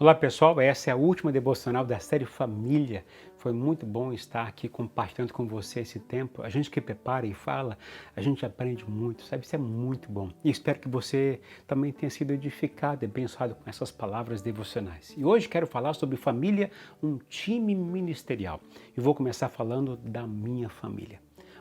Olá pessoal, essa é a última devocional da série Família. Foi muito bom estar aqui compartilhando com você esse tempo. A gente que prepara e fala, a gente aprende muito, sabe? Isso é muito bom. E espero que você também tenha sido edificado e abençoado com essas palavras devocionais. E hoje quero falar sobre família, um time ministerial. E vou começar falando da minha família.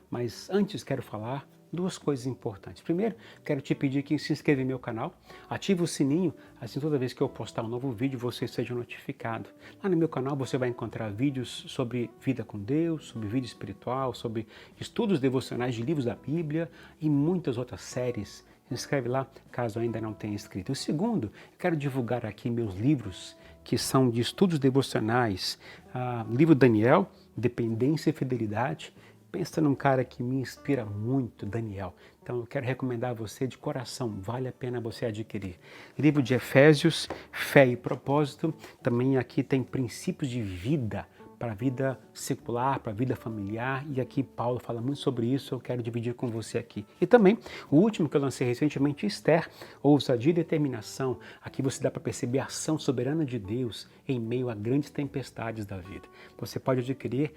Mas antes quero falar duas coisas importantes. Primeiro, quero te pedir que se inscreva no meu canal, ative o sininho, assim toda vez que eu postar um novo vídeo você seja notificado. Lá no meu canal você vai encontrar vídeos sobre vida com Deus, sobre vida espiritual, sobre estudos devocionais de livros da Bíblia e muitas outras séries. Se inscreve lá, caso ainda não tenha inscrito. O segundo, quero divulgar aqui meus livros, que são de estudos devocionais. Livro Daniel, Dependência e Fidelidade. Pensa num cara que me inspira muito, Daniel. Então eu quero recomendar a você de coração, vale a pena você adquirir. Livro de Efésios, Fé e Propósito. Também aqui tem princípios de vida, para a vida secular, para a vida familiar. E aqui Paulo fala muito sobre isso, eu quero dividir com você aqui. E também o último que eu lancei recentemente, Esther, Ousadia e Determinação. Aqui você dá para perceber a ação soberana de Deus em meio a grandes tempestades da vida. Você pode adquirir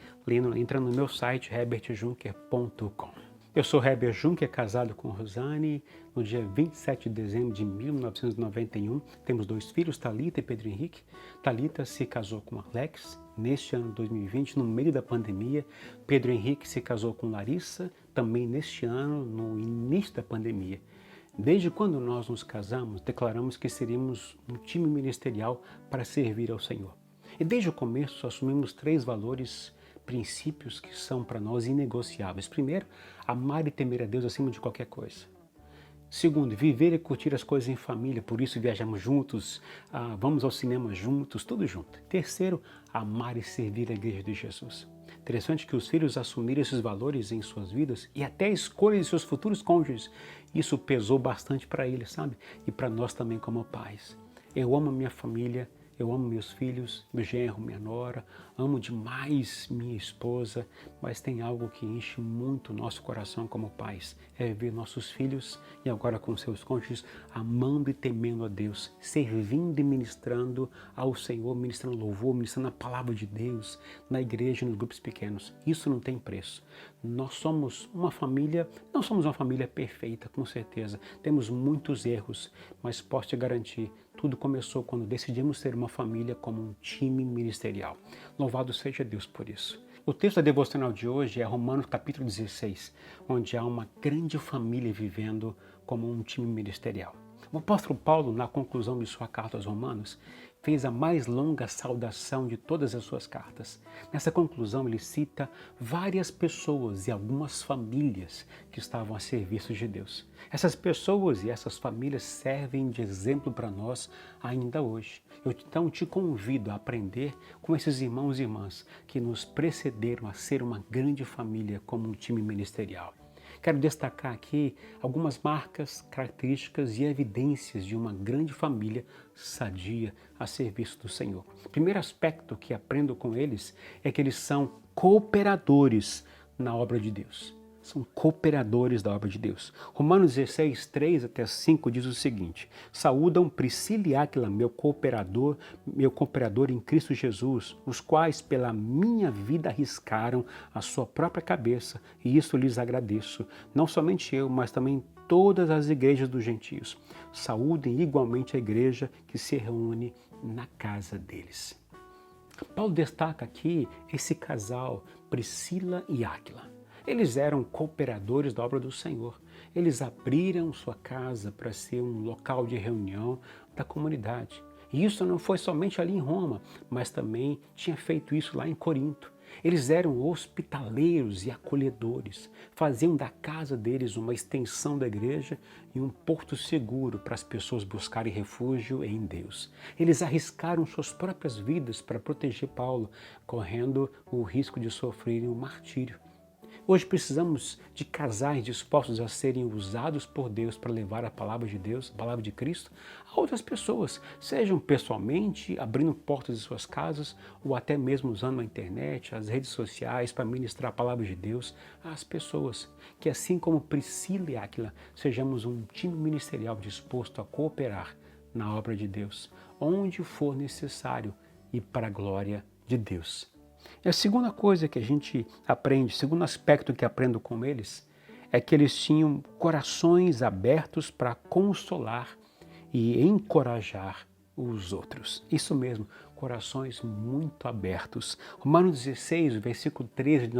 entrando no meu site, herbertjunker.com. Eu sou Herbert Juncker, casado com Rosane, no dia 27 de dezembro de 1991. Temos 2 filhos, Thalita e Pedro Henrique. Thalita se casou com Alex neste ano de 2020, no meio da pandemia. Pedro Henrique se casou com Larissa, também neste ano, no início da pandemia. Desde quando nós nos casamos, declaramos que seríamos um time ministerial para servir ao Senhor. E desde o começo assumimos 3 valores, princípios que são para nós inegociáveis. Primeiro, amar e temer a Deus acima de qualquer coisa. Segundo, viver e curtir as coisas em família, por isso viajamos juntos, vamos ao cinema juntos, tudo junto. Terceiro, amar e servir a Igreja de Jesus. Interessante que os filhos assumiram esses valores em suas vidas e até a escolha de seus futuros cônjuges. Isso pesou bastante para eles, sabe? E para nós também como pais. Eu amo a minha família. Eu amo meus filhos, meu genro, minha nora, amo demais minha esposa, mas tem algo que enche muito o nosso coração como pais, é ver nossos filhos, e agora com seus cônjuges, amando e temendo a Deus, servindo e ministrando ao Senhor, ministrando louvor, ministrando a palavra de Deus na igreja, nos grupos pequenos. Isso não tem preço. Nós somos uma família, não somos uma família perfeita, com certeza. Temos muitos erros, mas posso te garantir, tudo começou quando decidimos ser uma família como um time ministerial. Louvado seja Deus por isso. O texto da devocional de hoje é Romanos capítulo 16, onde há uma grande família vivendo como um time ministerial. O apóstolo Paulo, na conclusão de sua carta aos Romanos, fez a mais longa saudação de todas as suas cartas. Nessa conclusão, ele cita várias pessoas e algumas famílias que estavam a serviço de Deus. Essas pessoas e essas famílias servem de exemplo para nós ainda hoje. Eu então te convido a aprender com esses irmãos e irmãs que nos precederam a ser uma grande família como um time ministerial. Quero destacar aqui algumas marcas, características e evidências de uma grande família sadia a serviço do Senhor. O primeiro aspecto que aprendo com eles é que eles são cooperadores na obra de Deus. São cooperadores da obra de Deus. Romanos 16, 3 até 5 diz o seguinte: saúdam Priscila e Áquila, meu cooperador em Cristo Jesus, os quais pela minha vida arriscaram a sua própria cabeça, e isso lhes agradeço. Não somente eu, mas também todas as igrejas dos gentios. Saúdem igualmente a igreja que se reúne na casa deles. Paulo destaca aqui esse casal, Priscila e Áquila. Eles eram cooperadores da obra do Senhor. Eles abriram sua casa para ser um local de reunião da comunidade. E isso não foi somente ali em Roma, mas também tinha feito isso lá em Corinto. Eles eram hospitaleiros e acolhedores, faziam da casa deles uma extensão da igreja e um porto seguro para as pessoas buscarem refúgio em Deus. Eles arriscaram suas próprias vidas para proteger Paulo, correndo o risco de sofrerem um martírio. Hoje precisamos de casais dispostos a serem usados por Deus para levar a palavra de Deus, a palavra de Cristo, a outras pessoas, sejam pessoalmente, abrindo portas de suas casas, ou até mesmo usando a internet, as redes sociais para ministrar a palavra de Deus às pessoas. Que assim como Priscila e Áquila, sejamos um time ministerial disposto a cooperar na obra de Deus, onde for necessário e para a glória de Deus. E a segunda coisa que a gente aprende, o segundo aspecto que aprendo com eles, é que eles tinham corações abertos para consolar e encorajar os outros. Isso mesmo, corações muito abertos. Romanos 16, versículo 13,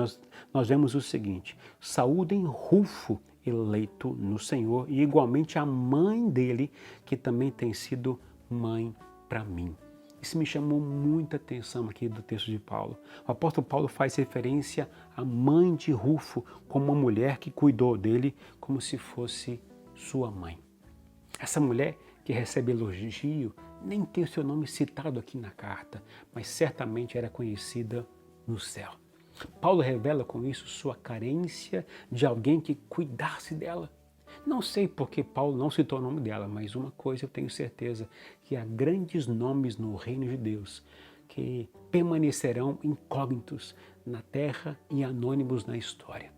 nós vemos o seguinte: saúdem Rufo, eleito no Senhor, e igualmente a mãe dele, que também tem sido mãe para mim. Isso me chamou muita atenção aqui do texto de Paulo. O apóstolo Paulo faz referência à mãe de Rufo como uma mulher que cuidou dele como se fosse sua mãe. Essa mulher que recebe elogio nem tem o seu nome citado aqui na carta, mas certamente era conhecida no céu. Paulo revela com isso sua carência de alguém que cuidasse dela. Não sei por que Paulo não citou o nome dela, mas uma coisa eu tenho certeza, que há grandes nomes no reino de Deus que permanecerão incógnitos na terra e anônimos na história.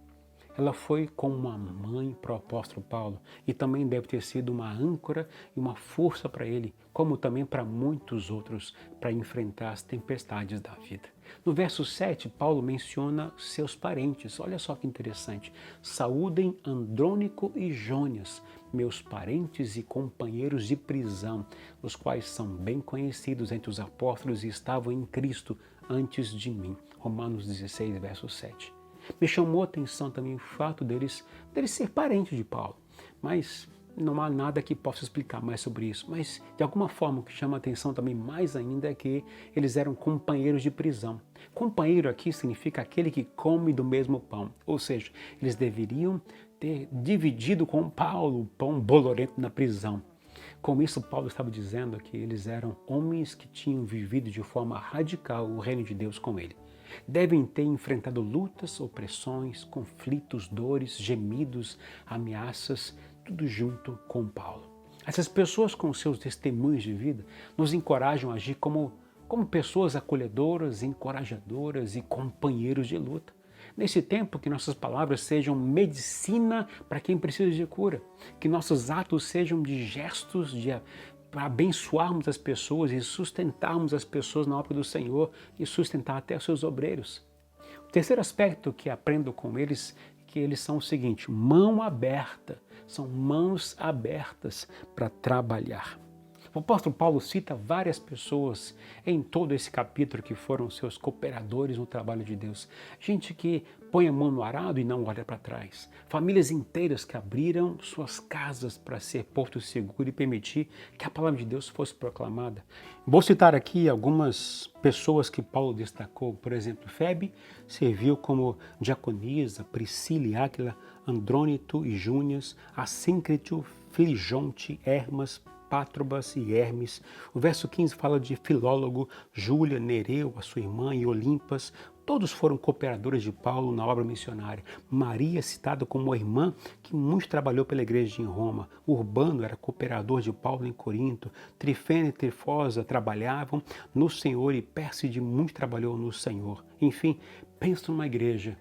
Ela foi como uma mãe para o apóstolo Paulo e também deve ter sido uma âncora e uma força para ele, como também para muitos outros, para enfrentar as tempestades da vida. No verso 7, Paulo menciona seus parentes. Olha só que interessante. Saúdem Andrônico e Jônias, meus parentes e companheiros de prisão, os quais são bem conhecidos entre os apóstolos e estavam em Cristo antes de mim. Romanos 16, verso 7. Me chamou a atenção também o fato deles ser parentes de Paulo, mas não há nada que possa explicar mais sobre isso. Mas, de alguma forma, o que chama a atenção também mais ainda é que eles eram companheiros de prisão. Companheiro aqui significa aquele que come do mesmo pão, ou seja, eles deveriam ter dividido com Paulo o pão bolorento na prisão. Com isso, Paulo estava dizendo que eles eram homens que tinham vivido de forma radical o reino de Deus com ele. Devem ter enfrentado lutas, opressões, conflitos, dores, gemidos, ameaças, tudo junto com Paulo. Essas pessoas com seus testemunhos de vida nos encorajam a agir como pessoas acolhedoras, encorajadoras e companheiros de luta. Nesse tempo, que nossas palavras sejam medicina para quem precisa de cura, que nossos atos sejam de gestos para abençoarmos as pessoas e sustentarmos as pessoas na obra do Senhor e sustentar até os seus obreiros. O terceiro aspecto que aprendo com eles é que eles são o seguinte: mão aberta, são mãos abertas para trabalhar. O apóstolo Paulo cita várias pessoas em todo esse capítulo que foram seus cooperadores no trabalho de Deus. Gente que põe a mão no arado e não olha para trás. Famílias inteiras que abriram suas casas para ser porto seguro e permitir que a palavra de Deus fosse proclamada. Vou citar aqui algumas pessoas que Paulo destacou. Por exemplo, Febe serviu como diaconisa, Priscila e Áquila, Andrônito e Júnias, Assíncrito, Filijonte, Hermas, Pátrobas e Hermes. O verso 15 fala de Filólogo, Júlia, Nereu, a sua irmã e Olimpas. Todos foram cooperadores de Paulo na obra missionária. Maria, citada como a irmã que muito trabalhou pela igreja em Roma. Urbano era cooperador de Paulo em Corinto. Trifena e Trifosa trabalhavam no Senhor e Pérside muito trabalhou no Senhor. Enfim, pensa numa igreja,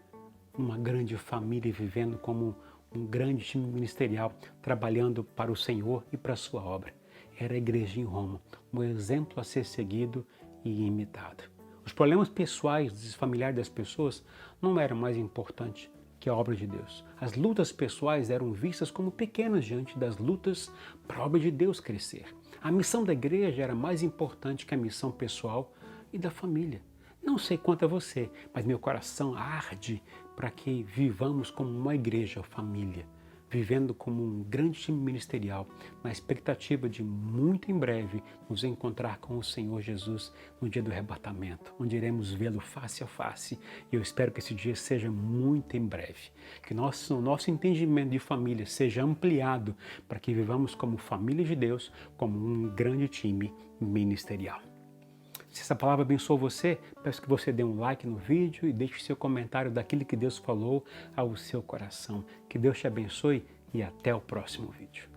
uma grande família vivendo como um grande time ministerial, trabalhando para o Senhor e para a sua obra. Era a igreja em Roma, um exemplo a ser seguido e imitado. Os problemas pessoais e familiares das pessoas não eram mais importantes que a obra de Deus. As lutas pessoais eram vistas como pequenas diante das lutas para a obra de Deus crescer. A missão da igreja era mais importante que a missão pessoal e da família. Não sei quanto a você, mas meu coração arde para que vivamos como uma igreja, família, vivendo como um grande time ministerial, na expectativa de muito em breve nos encontrar com o Senhor Jesus no dia do arrebatamento, onde iremos vê-lo face a face. E eu espero que esse dia seja muito em breve, que o nosso entendimento de família seja ampliado para que vivamos como família de Deus, como um grande time ministerial. Se essa palavra abençoou você, peço que você dê um like no vídeo e deixe seu comentário daquilo que Deus falou ao seu coração. Que Deus te abençoe e até o próximo vídeo.